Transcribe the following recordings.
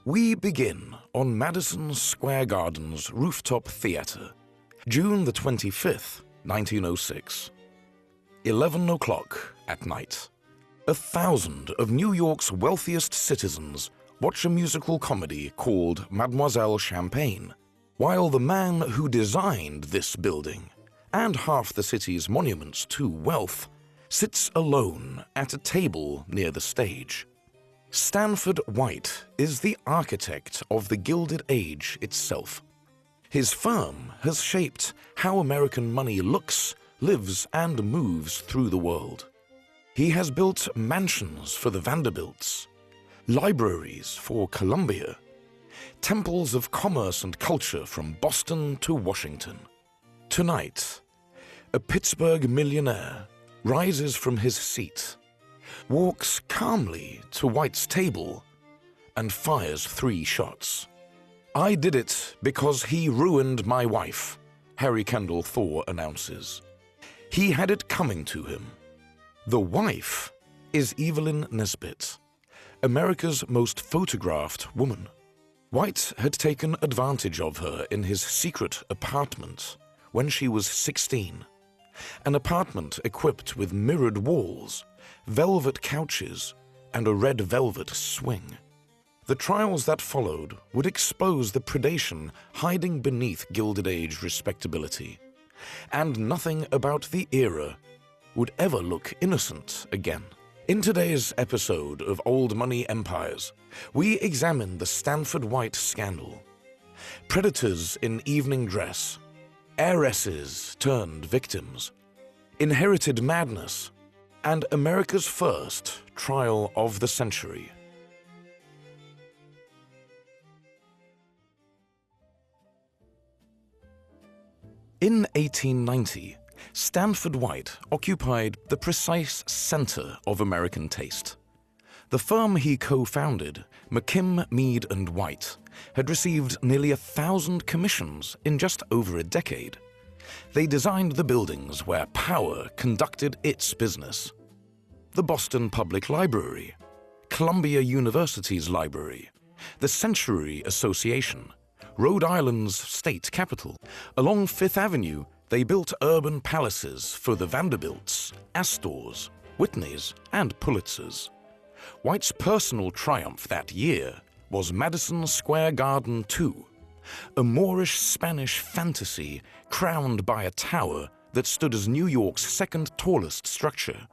We begin on Madison Square Garden's rooftop theater, June the 25th, 1906. 11 o'clock at night. 1,000 of New York's wealthiest citizens watch a musical comedy called Mademoiselle Champagne, while the man who designed this building and half the city's monuments to wealth sits alone at a table near the stage. Stanford White is the architect of the Gilded Age itself. His firm has shaped how American money looks, lives, and moves through the world. He has built mansions for the Vanderbilts, libraries for Columbia, temples of commerce and culture from Boston to Washington. Tonight, a Pittsburgh millionaire rises from his seat, walks calmly to White's table, and fires 3 shots. "I did it because he ruined my wife," Harry Kendall Thaw announces. He had it coming to him. The wife is Evelyn Nesbit, America's most photographed woman. White had taken advantage of her in his secret apartment when she was 16, an apartment equipped with mirrored walls, velvet couches, and a red velvet swing. The trials that followed would expose the predation hiding beneath Gilded Age respectability, and nothing about the era would ever look innocent again. In today's episode of Old Money Empires, we examine the Stanford White scandal. Predators in evening dress, heiresses turned victims, inherited madness, and America's first trial of the century. In 1890, Stanford White occupied the precise center of American taste. The firm he co-founded, McKim, Mead & White, had received nearly 1,000 commissions in just over a decade. They designed the buildings where power conducted its business. The Boston Public Library, Columbia University's library, the Century Association, Rhode Island's state capitol. Along Fifth Avenue, they built urban palaces for the Vanderbilts, Astors, Whitneys, and Pulitzers. White's personal triumph that year was Madison Square Garden II, a Moorish Spanish fantasy crowned by a tower that stood as New York's second tallest structure.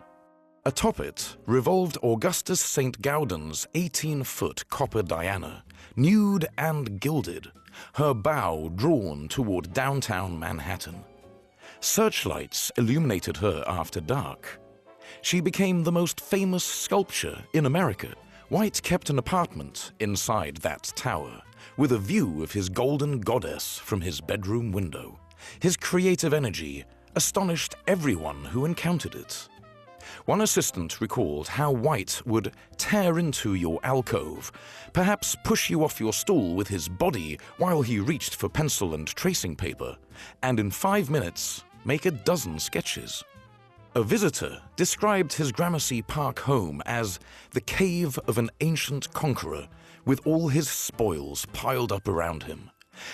Atop it revolved Augustus St. Gaudens's 18-foot copper Diana, nude and gilded, her bow drawn toward downtown Manhattan. Searchlights illuminated her after dark. She became the most famous sculpture in America. White kept an apartment inside that tower, with a view of his golden goddess from his bedroom window. His creative energy astonished everyone who encountered it. One assistant recalled how White would tear into your alcove, perhaps push you off your stool with his body while he reached for pencil and tracing paper, and in 5 minutes make a dozen sketches. A visitor described his Gramercy Park home as the cave of an ancient conqueror with all his spoils piled up around him,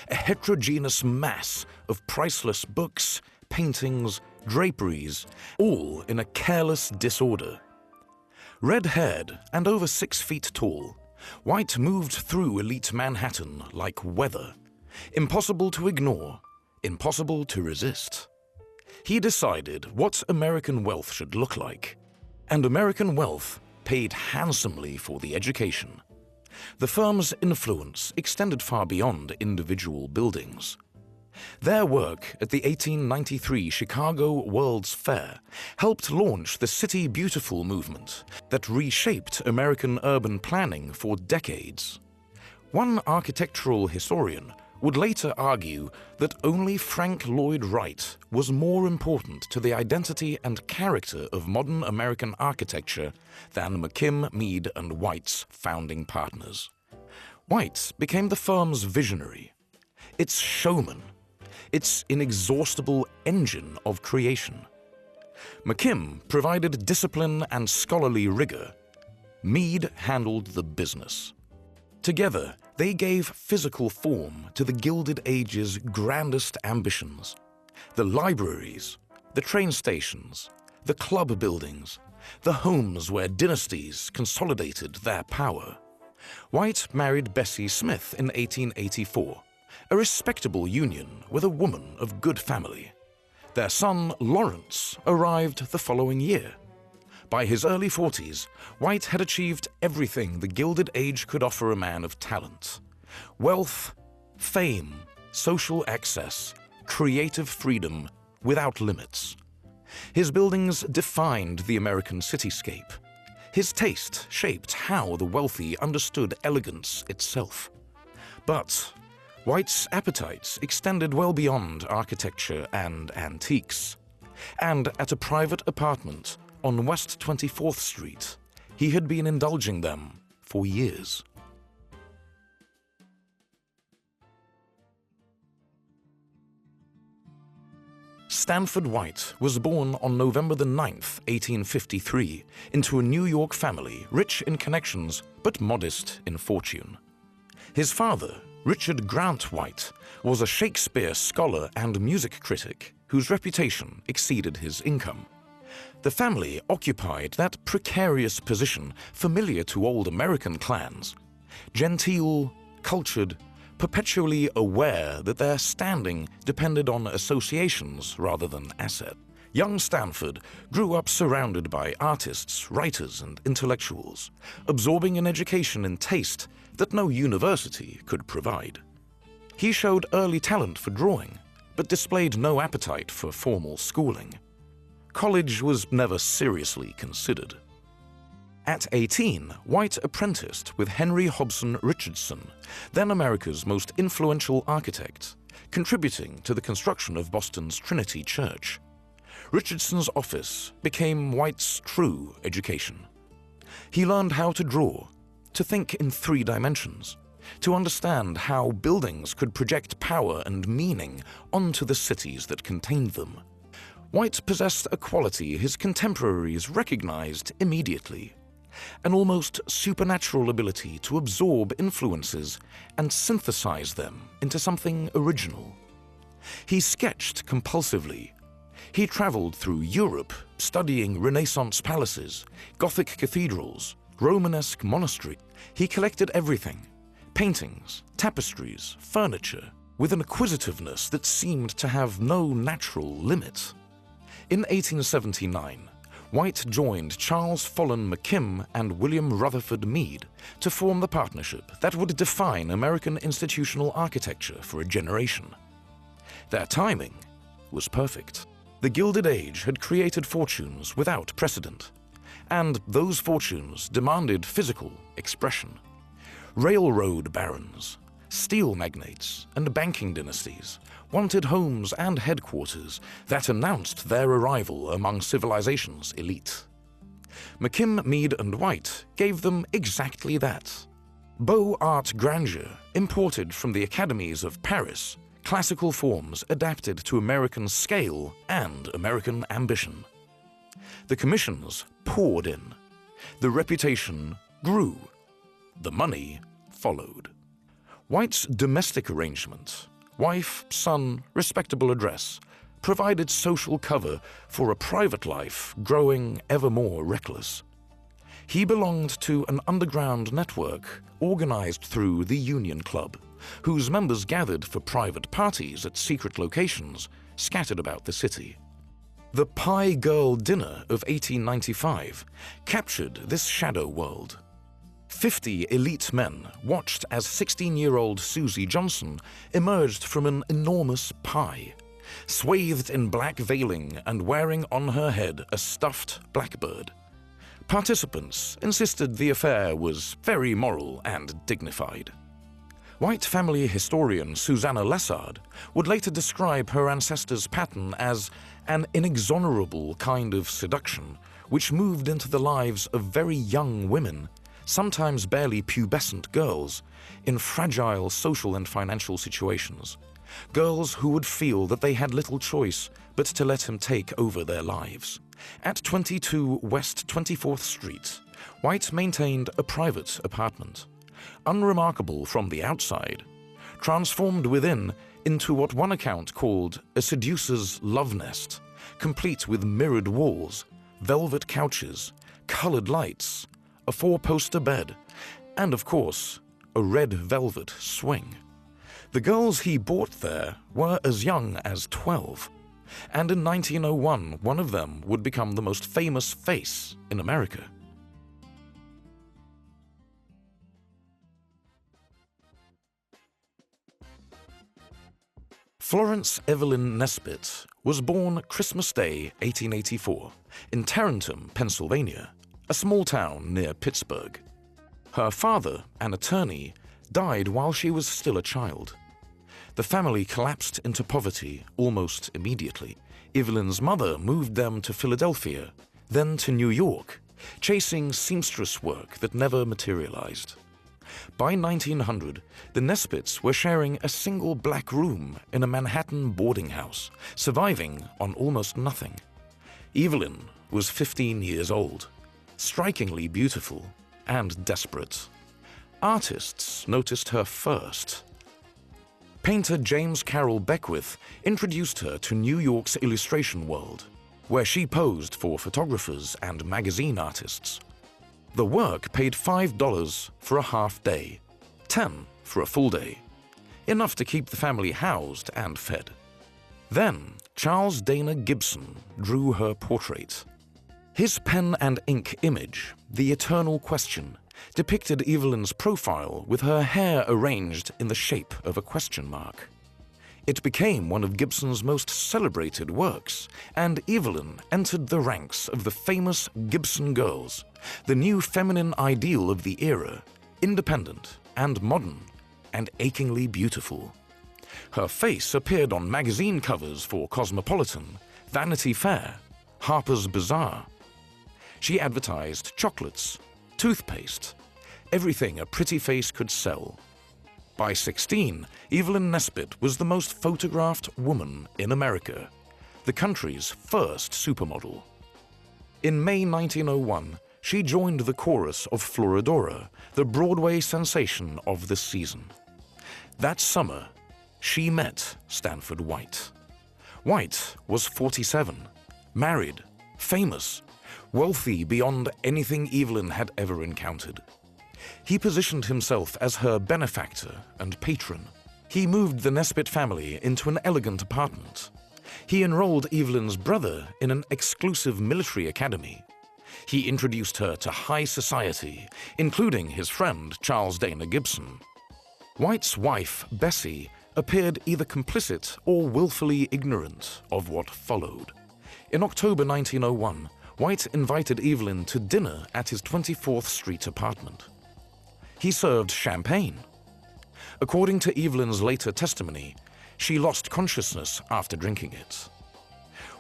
a heterogeneous mass of priceless books, paintings, draperies, all in a careless disorder. Red-haired and over 6 feet tall, White moved through elite Manhattan like weather, impossible to ignore, impossible to resist. He decided what American wealth should look like, and American wealth paid handsomely for the education. The firm's influence extended far beyond individual buildings. Their work at the 1893 Chicago World's Fair helped launch the City Beautiful movement that reshaped American urban planning for decades. One architectural historian would later argue that only Frank Lloyd Wright was more important to the identity and character of modern American architecture than McKim, Mead & White's founding partners. White became the firm's visionary, its showman, its inexhaustible engine of creation. McKim provided discipline and scholarly rigor. Mead handled the business. Together, they gave physical form to the Gilded Age's grandest ambitions. The libraries, the train stations, the club buildings, the homes where dynasties consolidated their power. White married Bessie Smith in 1884, a respectable union with a woman of good family. Their son, Lawrence, arrived the following year. By his early 40s, White had achieved everything the Gilded Age could offer a man of talent: wealth, fame, social access, creative freedom without limits. His buildings defined the American cityscape. His taste shaped how the wealthy understood elegance itself. But White's appetites extended well beyond architecture and antiques. And at a private apartment on West 24th Street, he had been indulging them for years. Stanford White was born on November 9, 1853, into a New York family rich in connections but modest in fortune. His father, Richard Grant White, was a Shakespeare scholar and music critic whose reputation exceeded his income. The family occupied that precarious position familiar to old American clans: genteel, cultured, perpetually aware that their standing depended on associations rather than asset. Young Stanford grew up surrounded by artists, writers, and intellectuals, absorbing an education in taste that no university could provide. He showed early talent for drawing, but displayed no appetite for formal schooling. College was never seriously considered. At 18, White apprenticed with Henry Hobson Richardson, then America's most influential architect, contributing to the construction of Boston's Trinity Church. Richardson's office became White's true education. He learned how to draw, to think in 3 dimensions, to understand how buildings could project power and meaning onto the cities that contained them. White possessed a quality his contemporaries recognized immediately: an almost supernatural ability to absorb influences and synthesize them into something original. He sketched compulsively. He traveled through Europe, studying Renaissance palaces, Gothic cathedrals, Romanesque monasteries. He collected everything: paintings, tapestries, furniture, with an acquisitiveness that seemed to have no natural limit. In 1879, White joined Charles Follen McKim and William Rutherford Mead to form the partnership that would define American institutional architecture for a generation. Their timing was perfect. The Gilded Age had created fortunes without precedent, and those fortunes demanded physical expression. Railroad barons, steel magnates, and banking dynasties wanted homes and headquarters that announced their arrival among civilization's elite. McKim, Mead, and White gave them exactly that. Beaux art grandeur imported from the academies of Paris, classical forms adapted to American scale and American ambition. The commissions poured in. The reputation grew. The money followed. White's domestic arrangement, wife, son, respectable address, provided social cover for a private life growing ever more reckless. He belonged to an underground network organized through the Union Club, whose members gathered for private parties at secret locations scattered about the city. The Pie Girl Dinner of 1895 captured this shadow world. 50 elite men watched as 16-year-old Susie Johnson emerged from an enormous pie, swathed in black veiling and wearing on her head a stuffed blackbird. Participants insisted the affair was very moral and dignified. White family historian Susanna Lessard would later describe her ancestors' pattern as an inexorable kind of seduction which moved into the lives of very young women, sometimes barely pubescent girls, in fragile social and financial situations. Girls who would feel that they had little choice but to let him take over their lives. At 22 West 24th Street, White maintained a private apartment, unremarkable from the outside, transformed within into what one account called a seducer's love nest, complete with mirrored walls, velvet couches, colored lights, a four-poster bed, and of course, a red velvet swing. The girls he bought there were as young as 12, and in 1901, one of them would become the most famous face in America. Florence Evelyn Nesbit was born Christmas Day, 1884, in Tarentum, Pennsylvania, a small town near Pittsburgh. Her father, an attorney, died while she was still a child. The family collapsed into poverty almost immediately. Evelyn's mother moved them to Philadelphia, then to New York, chasing seamstress work that never materialized. By 1900, the Nesbits were sharing a single black room in a Manhattan boarding house, surviving on almost nothing. Evelyn was 15 years old, strikingly beautiful and desperate. Artists noticed her first. Painter James Carroll Beckwith introduced her to New York's illustration world, where she posed for photographers and magazine artists. The work paid $5 for a half day, $10 for a full day, enough to keep the family housed and fed. Then Charles Dana Gibson drew her portrait. His pen and ink image, The Eternal Question, depicted Evelyn's profile with her hair arranged in the shape of a question mark. It became one of Gibson's most celebrated works, and Evelyn entered the ranks of the famous Gibson girls, the new feminine ideal of the era, independent and modern and achingly beautiful. Her face appeared on magazine covers for Cosmopolitan, Vanity Fair, Harper's Bazaar. She advertised chocolates, toothpaste, everything a pretty face could sell. By 16, Evelyn Nesbit was the most photographed woman in America, the country's first supermodel. In May 1901, she joined the chorus of Florodora, the Broadway sensation of the season. That summer, she met Stanford White. White was 47, married, famous, wealthy beyond anything Evelyn had ever encountered. He positioned himself as her benefactor and patron. He moved the Nesbit family into an elegant apartment. He enrolled Evelyn's brother in an exclusive military academy. He introduced her to high society, including his friend Charles Dana Gibson. White's wife, Bessie, appeared either complicit or willfully ignorant of what followed. In October 1901, White invited Evelyn to dinner at his 24th Street apartment. He served champagne. According to Evelyn's later testimony, she lost consciousness after drinking it.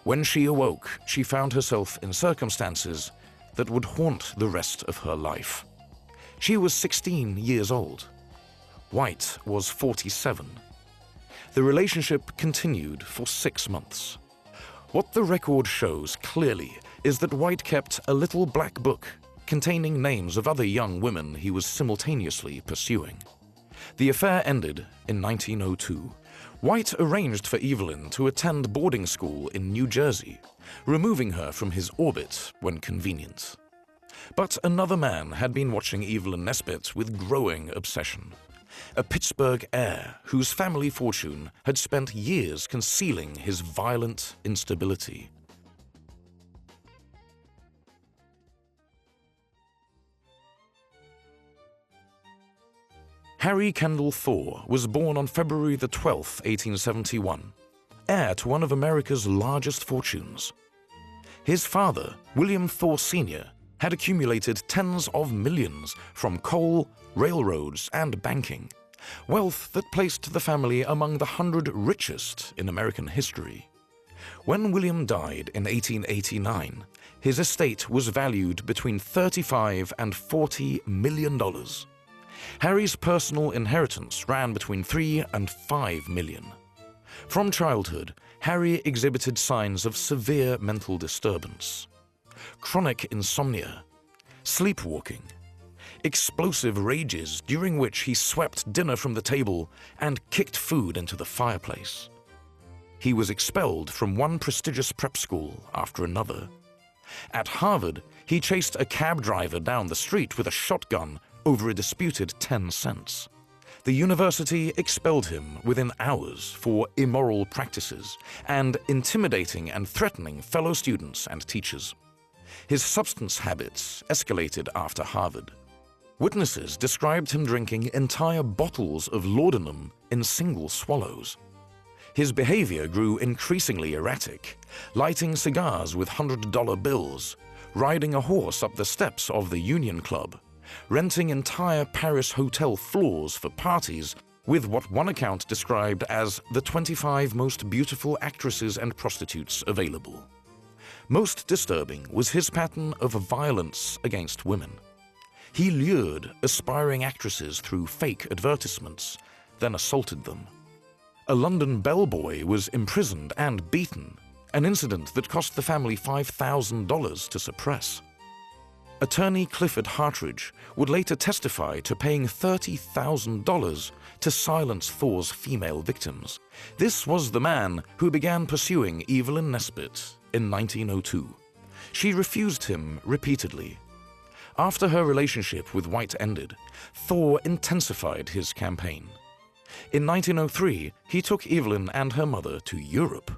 When she awoke, she found herself in circumstances that would haunt the rest of her life. She was 16 years old. White was 47. The relationship continued for 6 months. What the record shows clearly is that White kept a little black book containing names of other young women he was simultaneously pursuing. The affair ended in 1902. White arranged for Evelyn to attend boarding school in New Jersey, removing her from his orbit when convenient. But another man had been watching Evelyn Nesbit with growing obsession. A Pittsburgh heir whose family fortune had spent years concealing his violent instability. Harry Kendall Thaw was born on February 12, 1871, heir to one of America's largest fortunes. His father, William Thaw Sr., had accumulated tens of millions from coal, railroads, and banking, wealth that placed the family among the 100 richest in American history. When William died in 1889, his estate was valued between $35 and $40 million. Harry's personal inheritance ran between $3 and $5 million. From childhood, Harry exhibited signs of severe mental disturbance, chronic insomnia, sleepwalking. explosive rages during which he swept dinner from the table and kicked food into the fireplace. He was expelled from one prestigious prep school after another. At Harvard, he chased a cab driver down the street with a shotgun over a disputed 10 cents. The university expelled him within hours for immoral practices and intimidating and threatening fellow students and teachers. His substance habits escalated after Harvard. Witnesses described him drinking entire bottles of laudanum in single swallows. His behavior grew increasingly erratic, lighting cigars with $100 bills, riding a horse up the steps of the Union Club, renting entire Paris hotel floors for parties with what one account described as the 25 most beautiful actresses and prostitutes available. Most disturbing was his pattern of violence against women. He lured aspiring actresses through fake advertisements, then assaulted them. A London bellboy was imprisoned and beaten, an incident that cost the family $5,000 to suppress. Attorney Clifford Hartridge would later testify to paying $30,000 to silence Thaw's female victims. This was the man who began pursuing Evelyn Nesbit in 1902. She refused him repeatedly. After her relationship with White ended, Thaw intensified his campaign. In 1903, he took Evelyn and her mother to Europe.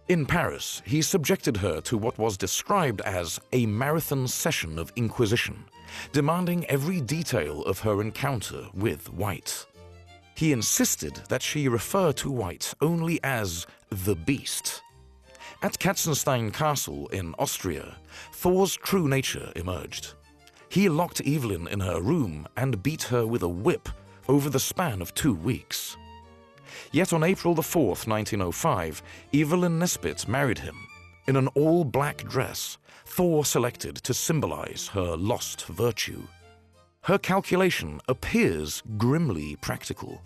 In Paris, he subjected her to what was described as a marathon session of inquisition, demanding every detail of her encounter with White. He insisted that she refer to White only as the Beast. At Katzenstein Castle in Austria, Thaw's true nature emerged. He locked Evelyn in her room and beat her with a whip over the span of 2 weeks. Yet on April 4th, 1905, Evelyn Nesbit married him. In an all-black dress, Thaw selected to symbolize her lost virtue. Her calculation appears grimly practical.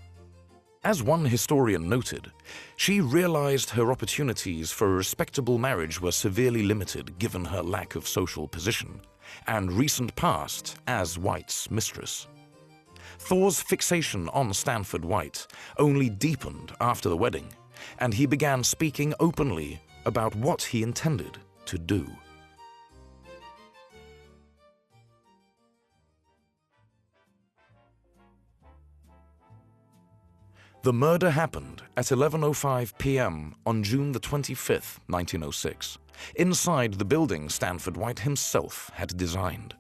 As one historian noted, she realized her opportunities for a respectable marriage were severely limited given her lack of social position and recent past as White's mistress. Thaw's fixation on Stanford White only deepened after the wedding, and he began speaking openly about what he intended to do. The murder happened at 11:05 p.m. on June the 25th, 1906, inside the building Stanford White himself had designed.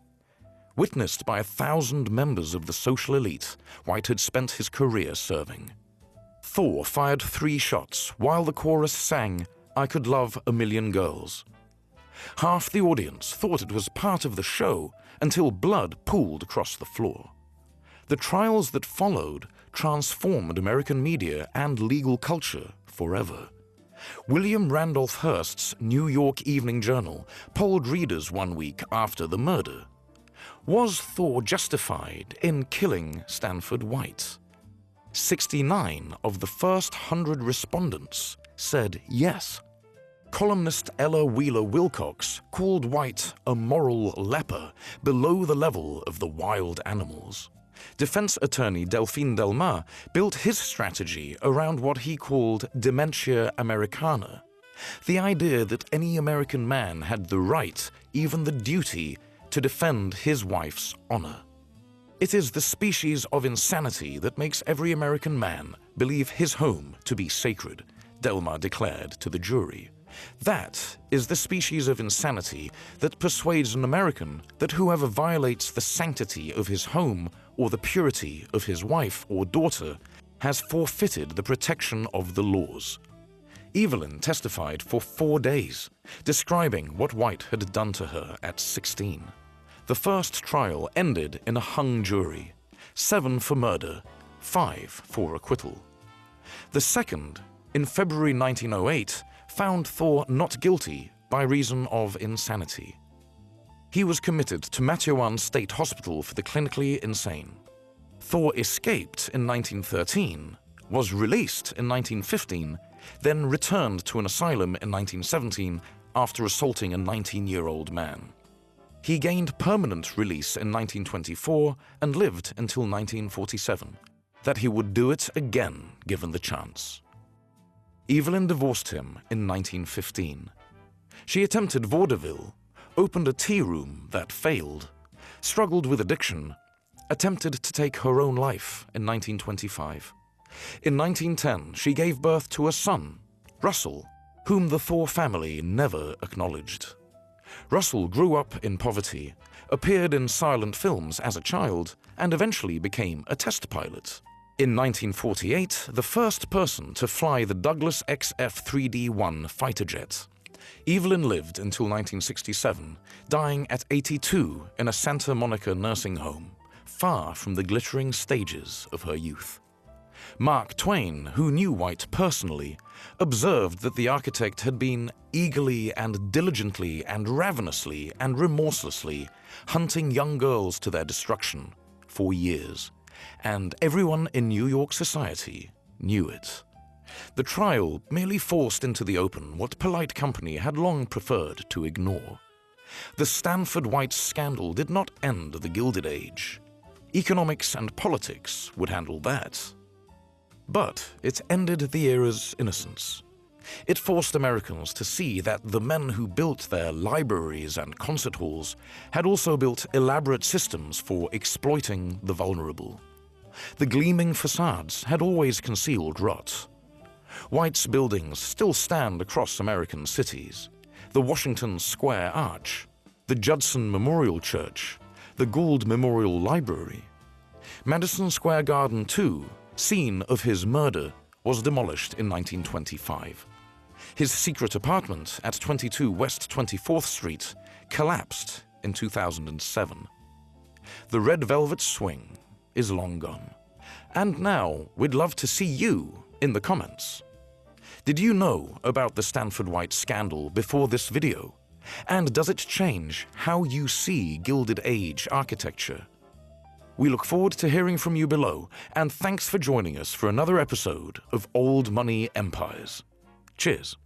Witnessed by 1,000 members of the social elite White had spent his career serving. Thaw fired 3 shots while the chorus sang, "I Could Love a Million Girls." Half the audience thought it was part of the show until blood pooled across the floor. The trials that followed transformed American media and legal culture forever. William Randolph Hearst's New York Evening Journal polled readers 1 week after the murder. Was Thaw justified in killing Stanford White? 69 of the first 100 respondents said yes. Columnist Ella Wheeler Wilcox called White a moral leper below the level of the wild animals. Defense attorney Delphine Delmas built his strategy around what he called dementia americana, the idea that any American man had the right, even the duty, to defend his wife's honor. It is the species of insanity that makes every American man believe his home to be sacred, Delmas declared to the jury. That is the species of insanity that persuades an American that whoever violates the sanctity of his home or the purity of his wife or daughter has forfeited the protection of the laws. Evelyn testified for 4 days, describing what White had done to her at 16. The first trial ended in a hung jury, 7 for murder, 5 for acquittal. The second, in February 1908, found Thaw not guilty by reason of insanity. He was committed to Matewan State Hospital for the clinically insane. Thaw escaped in 1913, was released in 1915, then returned to an asylum in 1917 after assaulting a 19-year-old man. He gained permanent release in 1924 and lived until 1947, that he would do it again given the chance. Evelyn divorced him in 1915. She attempted vaudeville, opened a tea room that failed, struggled with addiction, attempted to take her own life in 1925. In 1910, she gave birth to a son, Russell, whom the Thaw family never acknowledged. Russell grew up in poverty, appeared in silent films as a child, and eventually became a test pilot. In 1948, the first person to fly the Douglas XF-3D-1 fighter jet. Evelyn lived until 1967, dying at 82 in a Santa Monica nursing home, far from the glittering stages of her youth. Mark Twain, who knew White personally, observed that the architect had been eagerly and diligently and ravenously and remorselessly hunting young girls to their destruction for years, and everyone in New York society knew it. The trial merely forced into the open what polite company had long preferred to ignore. The Stanford White scandal did not end the Gilded Age. Economics and politics would handle that. But it ended the era's innocence. It forced Americans to see that the men who built their libraries and concert halls had also built elaborate systems for exploiting the vulnerable. The gleaming facades had always concealed rot. White's buildings still stand across American cities: the Washington Square Arch, the Judson Memorial Church, the Gould Memorial Library. Madison Square Garden, too, scene of his murder, was demolished in 1925. His secret apartment at 22 West 24th Street collapsed in 2007. The red velvet swing is long gone. And now we'd love to see you in the comments. Did you know about the Stanford White scandal before this video? And does it change how you see Gilded Age architecture? We look forward to hearing from you below, and thanks for joining us for another episode of Old Money Empires. Cheers.